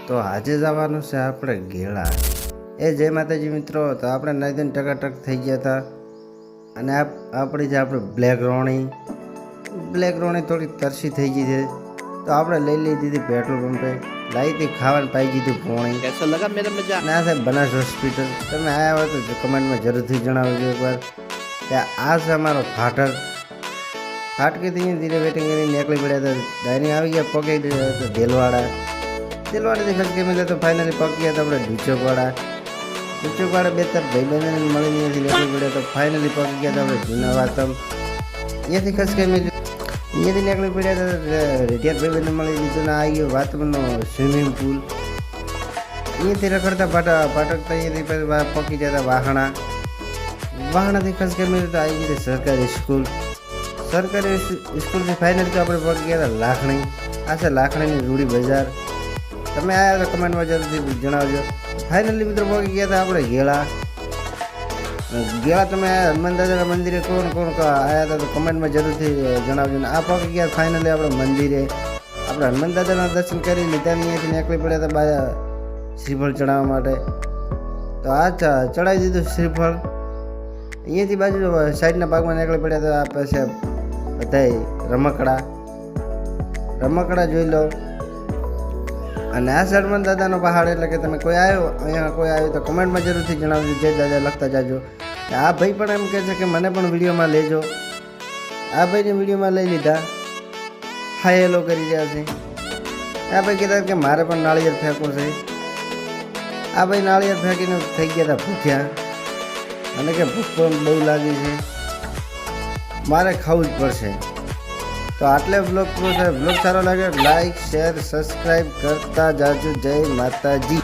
તો આજે જવાનું છે આપણે ગેળા. જય માતાજી મિત્રો. તો આપણે નાઈદન ટકાટક થઈ ગયા હતા અને આપણી જે આપણે બ્લેક રોણી થોડી તરસી થઈ ગઈ છે, તો આપણે લઈ લીધી પેટ્રોલ પંપે, લાવી હતી ખાવાનું, પાઈ દીધું પોણી. कैसा लगा मेरा मजाक? ના સાહેબ, બનાસ હોસ્પિટલ તમે આવ્યા હોય તો કમેન્ટમાં જરૂરથી જણાવજો એકવાર કે આ છે અમારો ફાટકેથી ધીરે વેટિંગ કરીને નીકળી પડ્યા હતા. ડાયરી આવી ગયા પગે દેલવાડાથી ખર્ચ કેમ તો ફાઇનલી પગ ગયા હતા આપણે ઢૂચકવાડા બે તાર ભાઈબંધને મળીને નીકળી પડ્યા તો ફાઇનલી પગ ગયા હતા આપણે જૂના વાતમ. અહીંયાથી ખર્ચ કેમ અહીંયાથી નીકળી પડ્યા હતા રેડિયાર ભાઈબંધને મળી દીધું ને આવી ગયો વાતમનો સ્વિમિંગ પુલ. અહીંયાથી રખડતા પાટકતા અહીંયાથી પકી જતા વાહણાથી ખર્ચ કેમ તો આવી ગઈ સરકારી સ્કૂલથી ફાઇનલ તો આપણે પગ ગયા હતા લાખણી. આ છે લાખણીની રૂડી બજાર. તમે આવ્યા તો કમેન્ટમાં જરૂરથી જણાવજો. ફાઇનલી મિત્રો પગી ગયા હતા આપણે ગેળા. તમે હનુમાન દાદાના મંદિરે કોણ આવ્યા હતા તો કમેન્ટમાં જરૂરથી જણાવજો. ને આ પગી ગયા ફાઇનલી આપણે મંદિરે. આપણે હનુમાન દાદાના દર્શન કરી લીધા ને અહીંયાથી નીકળી પડ્યા હતા શ્રીફળ ચડાવવા માટે. તો આ ચડાવી દીધું શ્રીફળ. અહીંયાથી બાજુ સાઈડના ભાગમાં નીકળી પડ્યા હતા. આ પાસે બધા રમકડા જોઈ લો. અને આ હનુમાન દાદાનો પહાડ એટલે કે તમે અહીંયા કોઈ આવ્યો તો કમેન્ટમાં જરૂરથી જણાવજો. જય દાદા લખતા જાજો. આ ભાઈ પણ એમ કહે છે કે મને પણ વિડીયોમાં લેજો. આ ભાઈને વિડીયોમાં લઈ લીધા. હાય હેલો કરી રહ્યા છે. આ ભાઈ કહેતા કે મારે પણ નાળિયેર ફેંકવું છે. આ ભાઈ નાળિયેર ફેંકીને થઈ ગયા હતા ભૂખ્યા અને કે ભૂખ પણ બહુ લાગી છે, મારે ખાવું જ પડશે. તો આટલે બ્લોગ સારો લાગે લાઈક શેર સબસ્ક્રાઈબ કરતા જાજો. જય માતાજી.